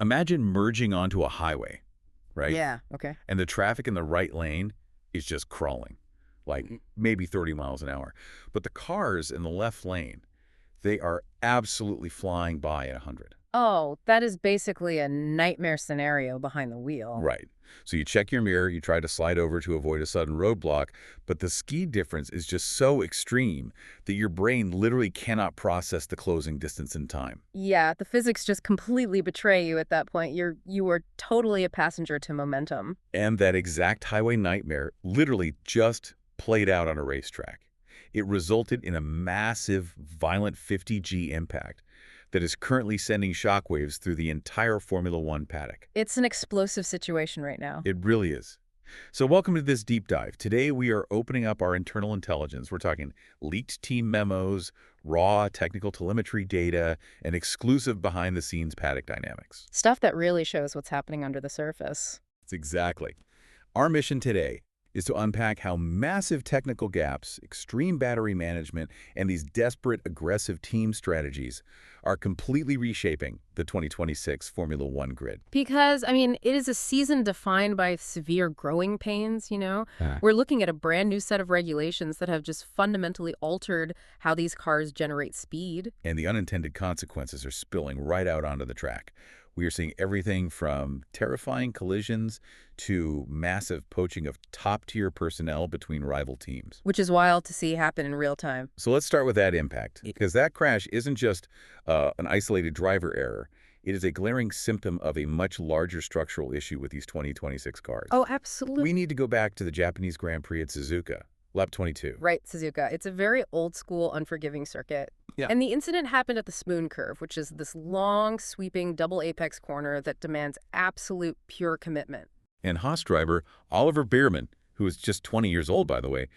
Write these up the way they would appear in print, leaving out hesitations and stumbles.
Imagine merging onto a highway, right? Yeah, okay. And the traffic in the right lane is just crawling, like maybe 30 miles an hour. But the cars in the left lane, they are absolutely flying by at 100. Oh, that is basically a nightmare scenario behind the wheel. Right. So you check your mirror, you try to slide over to avoid a sudden roadblock, but the speed difference is just so extreme that your brain literally cannot process the closing distance in time. Yeah, the physics just completely betray you at that point. You are totally a passenger to momentum. And that exact highway nightmare literally just played out on a racetrack. It resulted in a massive, violent 50G impact that is currently sending shockwaves through the entire Formula One paddock. It's an explosive situation right now. It really is. So welcome to this deep dive. Today we are opening up our internal intelligence. We're talking leaked team memos, raw technical telemetry data, and exclusive behind-the-scenes paddock dynamics. Stuff that really shows what's happening under the surface. That's exactly. Our mission today is to unpack how massive technical gaps, extreme battery management, and these desperate, aggressive team strategies are completely reshaping the 2026 Formula One grid. Because, I mean, it is a season defined by severe growing pains, you know? We're looking at a brand new set of regulations that have just fundamentally altered how these cars generate speed. And the unintended consequences are spilling right out onto the track. We are seeing everything from terrifying collisions to massive poaching of top-tier personnel between rival teams. Which is wild to see happen in real time. So let's start with that impact, because that crash isn't just an isolated driver error. It is a glaring symptom of a much larger structural issue with these 2026 cars. Oh, absolutely. We need to go back to the Japanese Grand Prix at Suzuka, lap 22. Right, Suzuka. It's a very old-school, unforgiving circuit. Yeah. And the incident happened at the Spoon Curve, which is this long, sweeping, double apex corner that demands absolute pure commitment. And Haas driver Oliver Bearman, who is just 20 years old, by the way,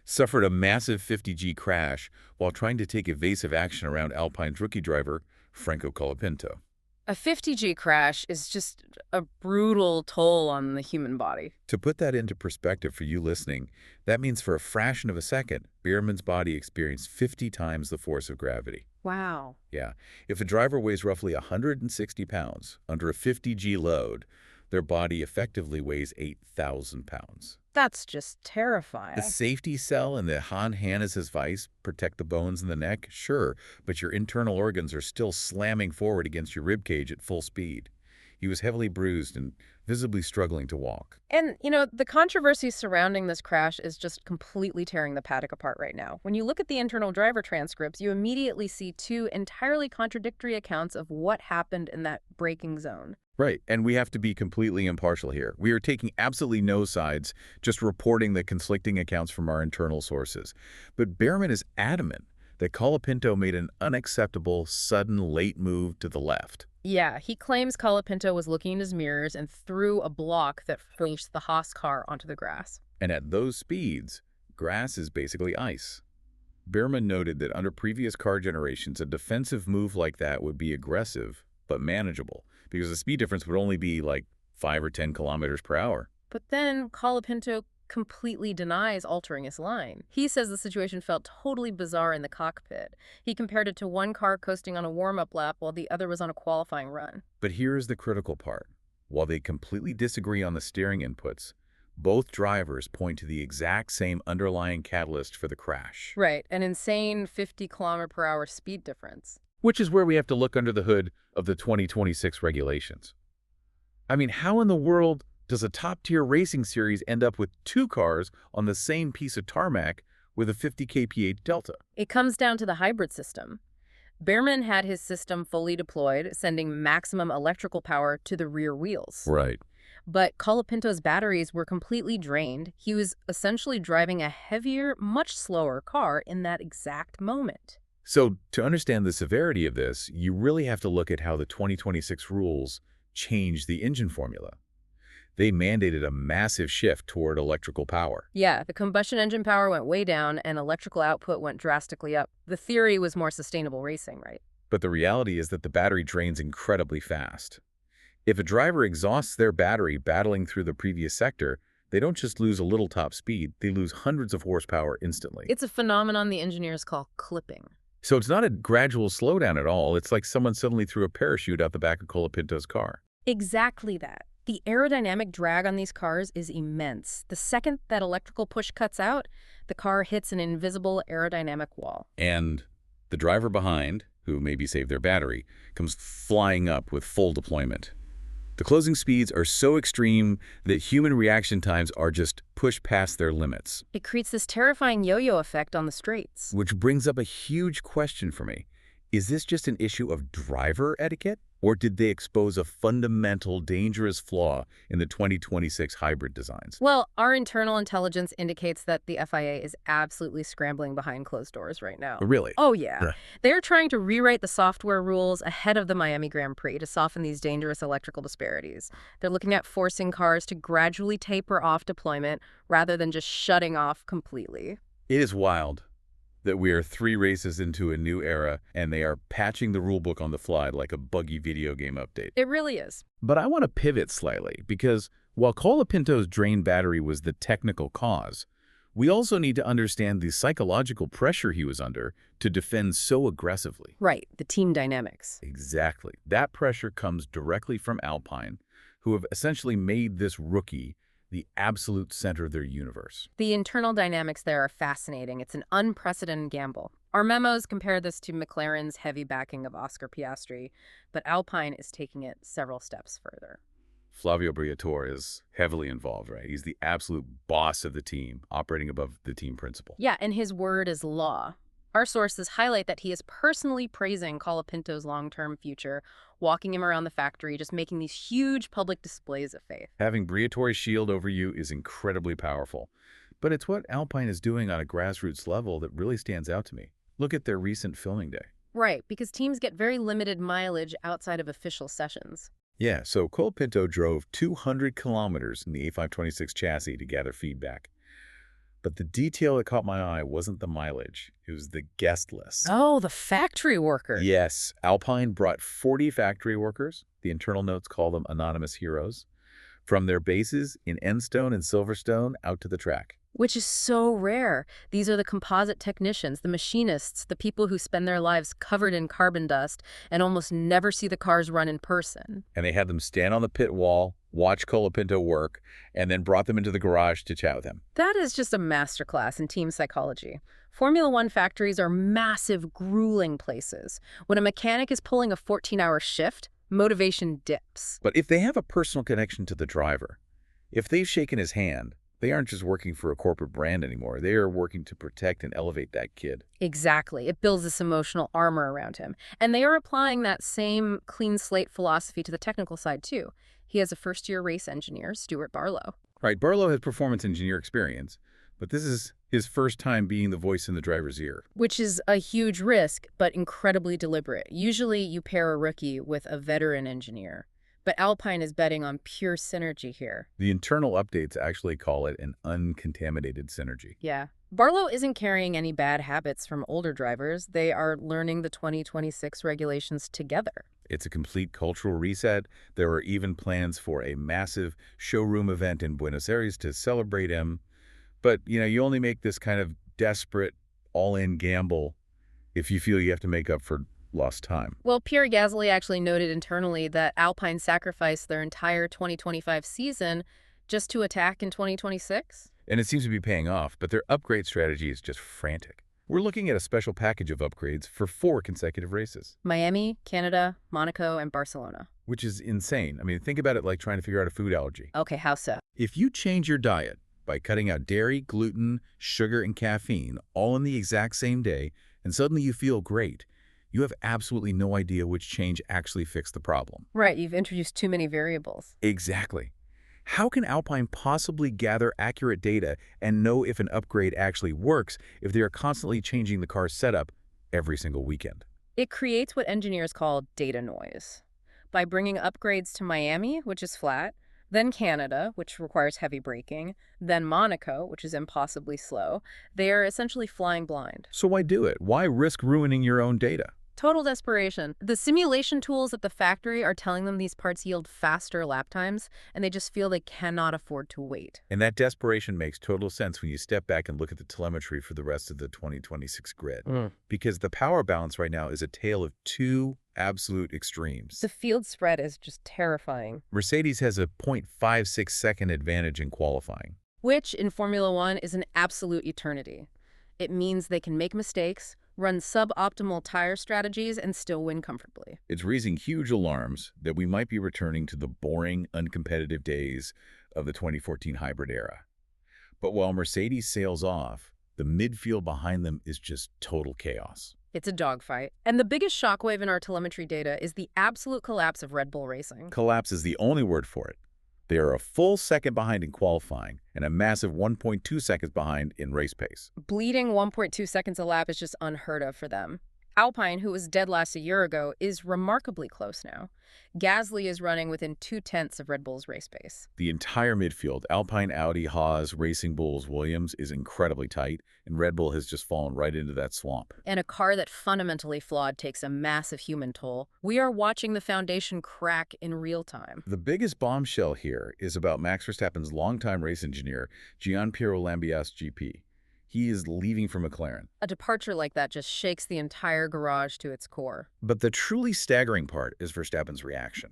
suffered a massive 50G crash while trying to take evasive action around Alpine's rookie driver, Franco Colapinto. A 50G crash is just a brutal toll on the human body. To put that into perspective for you listening, that means for a fraction of a second, Bearman's body experienced 50 times the force of gravity. Wow. Yeah. If a driver weighs roughly 160 pounds under a 50G load, their body effectively weighs 8,000 pounds. That's just terrifying. The safety cell and the Hannes' vice protect the bones in the neck, sure, but your internal organs are still slamming forward against your ribcage at full speed. He was heavily bruised and visibly struggling to walk. And, you know, the controversy surrounding this crash is just completely tearing the paddock apart right now. When you look at the internal driver transcripts, you immediately see two entirely contradictory accounts of what happened in that braking zone. Right, and we have to be completely impartial here. We are taking absolutely no sides, just reporting the conflicting accounts from our internal sources. But Bearman is adamant that Colapinto made an unacceptable, sudden, late move to the left. Yeah, he claims Colapinto was looking in his mirrors and threw a block that pushed the Haas car onto the grass. And at those speeds, grass is basically ice. Bearman noted that under previous car generations, a defensive move like that would be aggressive, but manageable, because the speed difference would only be like 5 or 10 kilometers per hour. But then Colapinto completely denies altering his line. He says the situation felt totally bizarre in the cockpit. He compared it to one car coasting on a warm-up lap while the other was on a qualifying run. But here's the critical part. While they completely disagree on the steering inputs, both drivers point to the exact same underlying catalyst for the crash. Right, an insane 50-kilometer-per-hour speed difference. Which is where we have to look under the hood of the 2026 regulations. I mean, how in the world does a top-tier racing series end up with two cars on the same piece of tarmac with a 50 kph delta? It comes down to the hybrid system. Bearman had his system fully deployed, sending maximum electrical power to the rear wheels. Right. But Colapinto's batteries were completely drained. He was essentially driving a heavier, much slower car in that exact moment. So to understand the severity of this, you really have to look at how the 2026 rules changed the engine formula. They mandated a massive shift toward electrical power. Yeah, the combustion engine power went way down and electrical output went drastically up. The theory was more sustainable racing, right? But the reality is that the battery drains incredibly fast. If a driver exhausts their battery battling through the previous sector, they don't just lose a little top speed, they lose hundreds of horsepower instantly. It's a phenomenon the engineers call clipping. So it's not a gradual slowdown at all. It's like someone suddenly threw a parachute out the back of Colapinto's car. Exactly that. The aerodynamic drag on these cars is immense. The second that electrical push cuts out, the car hits an invisible aerodynamic wall. And the driver behind, who maybe saved their battery, comes flying up with full deployment. The closing speeds are so extreme that human reaction times are just pushed past their limits. It creates this terrifying yo-yo effect on the straights. Which brings up a huge question for me. Is this just an issue of driver etiquette? Or did they expose a fundamental, dangerous flaw in the 2026 hybrid designs? Well, our internal intelligence indicates that the FIA is absolutely scrambling behind closed doors right now. Really? Oh, yeah. Ugh. They're trying to rewrite the software rules ahead of the Miami Grand Prix to soften these dangerous electrical disparities. They're looking at forcing cars to gradually taper off deployment rather than just shutting off completely. It is wild that we are 3 races into a new era and they are patching the rulebook on the fly like a buggy video game update. It really is. But I want to pivot slightly because while Colapinto's drained battery was the technical cause, we also need to understand the psychological pressure he was under to defend so aggressively. Right, the team dynamics. Exactly. That pressure comes directly from Alpine, who have essentially made this rookie the absolute center of their universe. The internal dynamics there are fascinating. It's an unprecedented gamble. Our memos compare this to McLaren's heavy backing of Oscar Piastri, but Alpine is taking it several steps further. Flavio Briatore is heavily involved, right? He's the absolute boss of the team, operating above the team principle. Yeah, and his word is law. Our sources highlight that he is personally praising Colapinto's long-term future, walking him around the factory, just making these huge public displays of faith. Having Briatore's shield over you is incredibly powerful. But it's what Alpine is doing on a grassroots level that really stands out to me. Look at their recent filming day. Right, because teams get very limited mileage outside of official sessions. Yeah, so Colapinto drove 200 kilometers in the A526 chassis to gather feedback. But the detail that caught my eye wasn't the mileage. It was the guest list. Oh, the factory worker. Yes, Alpine brought 40 factory workers, the internal notes call them anonymous heroes, from their bases in Enstone and Silverstone out to the track. Which is so rare. These are the composite technicians, the machinists, the people who spend their lives covered in carbon dust and almost never see the cars run in person. And they had them stand on the pit wall, watch Colapinto work, and then brought them into the garage to chat with him. That is just a masterclass in team psychology. Formula One factories are massive, grueling places. When a mechanic is pulling a 14-hour shift, motivation dips. But if they have a personal connection to the driver, if they've shaken his hand, they aren't just working for a corporate brand anymore. They are working to protect and elevate that kid. Exactly. It builds this emotional armor around him. And they are applying that same clean slate philosophy to the technical side, too. He has a first-year race engineer, Stuart Barlow. Right, Barlow has performance engineer experience, but this is his first time being the voice in the driver's ear. Which is a huge risk, but incredibly deliberate. Usually you pair a rookie with a veteran engineer. But Alpine is betting on pure synergy here. The internal updates actually call it an uncontaminated synergy. Yeah. Barlow isn't carrying any bad habits from older drivers. They are learning the 2026 regulations together. It's a complete cultural reset. There are even plans for a massive showroom event in Buenos Aires to celebrate him. But, you only make this kind of desperate, all-in gamble if you feel you have to make up for lost time. Well, Pierre Gasly actually noted internally that Alpine sacrificed their entire 2025 season just to attack in 2026. And it seems to be paying off, but their upgrade strategy is just frantic. We're looking at a special package of upgrades for 4 consecutive races. Miami, Canada, Monaco, and Barcelona. Which is insane. I mean, think about it like trying to figure out a food allergy. Okay, how so? If you change your diet by cutting out dairy, gluten, sugar, and caffeine all in the exact same day, and suddenly you feel great, you have absolutely no idea which change actually fixed the problem. Right, you've introduced too many variables. Exactly. How can Alpine possibly gather accurate data and know if an upgrade actually works if they are constantly changing the car's setup every single weekend? It creates what engineers call data noise. By bringing upgrades to Miami, which is flat, then Canada, which requires heavy braking, then Monaco, which is impossibly slow, they are essentially flying blind. So why do it? Why risk ruining your own data? Total desperation. The simulation tools at the factory are telling them these parts yield faster lap times, and they just feel they cannot afford to wait. And that desperation makes total sense when you step back and look at the telemetry for the rest of the 2026 grid. Because the power balance right now is a tale of two absolute extremes. The field spread is just terrifying. Mercedes has a 0.56-second advantage in qualifying, Which, in Formula One, is an absolute eternity. It means they can make mistakes, run suboptimal tire strategies, and still win comfortably. It's raising huge alarms that we might be returning to the boring, uncompetitive days of the 2014 hybrid era. But while Mercedes sails off, the midfield behind them is just total chaos. It's a dogfight. And the biggest shockwave in our telemetry data is the absolute collapse of Red Bull Racing. Collapse is the only word for it. They are a full second behind in qualifying and a massive 1.2 seconds behind in race pace. Bleeding 1.2 seconds a lap is just unheard of for them. Alpine, who was dead last a year ago, is remarkably close now. Gasly is running within 0.2 of Red Bull's race pace. The entire midfield, Alpine, Audi, Haas, Racing Bulls, Williams, is incredibly tight, and Red Bull has just fallen right into that swamp. And a car that fundamentally flawed takes a massive human toll. We are watching the foundation crack in real time. The biggest bombshell here is about Max Verstappen's longtime race engineer, Gianpiero Lambiase GP. He is leaving for McLaren. A departure like that just shakes the entire garage to its core. But the truly staggering part is Verstappen's reaction.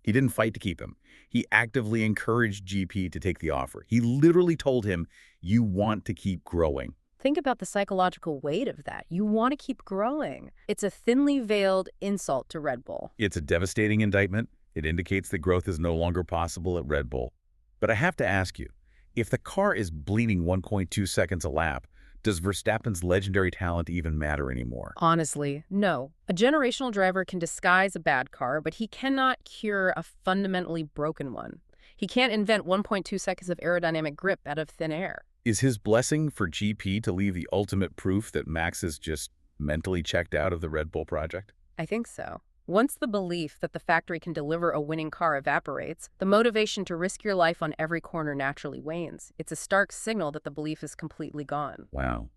He didn't fight to keep him. He actively encouraged GP to take the offer. He literally told him, "You want to keep growing." Think about the psychological weight of that. You want to keep growing. It's a thinly veiled insult to Red Bull. It's a devastating indictment. It indicates that growth is no longer possible at Red Bull. But I have to ask you, if the car is bleeding 1.2 seconds a lap, does Verstappen's legendary talent even matter anymore? Honestly, no. A generational driver can disguise a bad car, but he cannot cure a fundamentally broken one. He can't invent 1.2 seconds of aerodynamic grip out of thin air. Is his blessing for GP to leave the ultimate proof that Max is just mentally checked out of the Red Bull project? I think so. Once the belief that the factory can deliver a winning car evaporates, the motivation to risk your life on every corner naturally wanes. It's a stark signal that the belief is completely gone. Wow.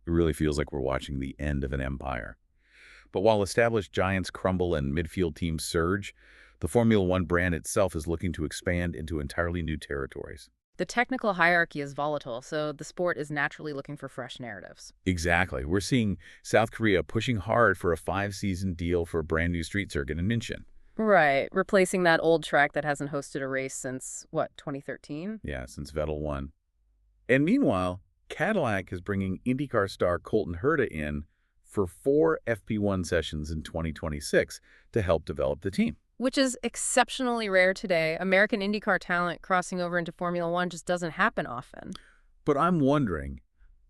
It really feels like we're watching the end of an empire. But while established giants crumble and midfield teams surge, the Formula One brand itself is looking to expand into entirely new territories. The technical hierarchy is volatile, so the sport is naturally looking for fresh narratives. Exactly. We're seeing South Korea pushing hard for a 5-season deal for a brand new street circuit in Incheon. Right, replacing that old track that hasn't hosted a race since, 2013? Yeah, since Vettel won. And meanwhile, Cadillac is bringing IndyCar star Colton Herta in for 4 FP1 sessions in 2026 to help develop the team. Which is exceptionally rare today. American IndyCar talent crossing over into Formula One just doesn't happen often. But I'm wondering,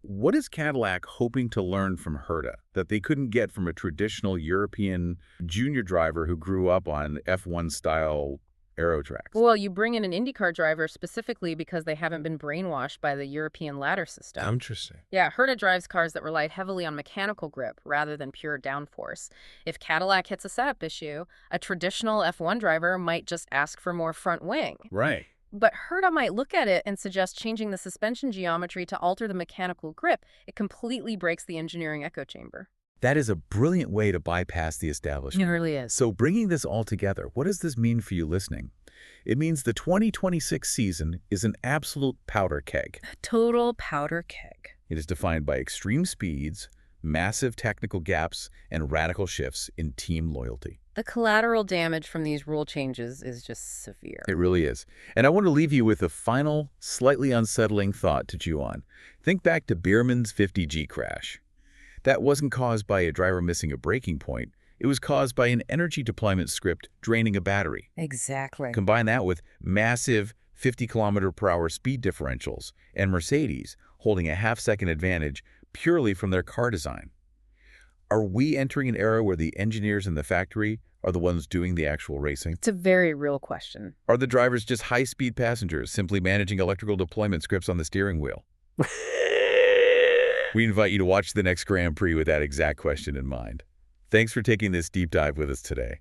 what is Cadillac hoping to learn from Herta that they couldn't get from a traditional European junior driver who grew up on F1-style aero tracks? Well, you bring in an IndyCar driver specifically because they haven't been brainwashed by the European ladder system. Interesting. Yeah, Herta drives cars that relied heavily on mechanical grip rather than pure downforce. If Cadillac hits a setup issue, a traditional F1 driver might just ask for more front wing. Right. But Herta might look at it and suggest changing the suspension geometry to alter the mechanical grip. It completely breaks the engineering echo chamber. That is a brilliant way to bypass the establishment. It really is. So bringing this all together, what does this mean for you listening? It means the 2026 season is an absolute powder keg. A total powder keg. It is defined by extreme speeds, massive technical gaps, and radical shifts in team loyalty. The collateral damage from these rule changes is just severe. It really is. And I want to leave you with a final, slightly unsettling thought to chew on. Think back to Bearman's 50G crash. That wasn't caused by a driver missing a braking point. It was caused by an energy deployment script draining a battery. Exactly. Combine that with massive 50-kilometer-per-hour speed differentials and Mercedes holding a half-second advantage purely from their car design. Are we entering an era where the engineers in the factory are the ones doing the actual racing? It's a very real question. Are the drivers just high-speed passengers simply managing electrical deployment scripts on the steering wheel? We invite you to watch the next Grand Prix with that exact question in mind. Thanks for taking this deep dive with us today.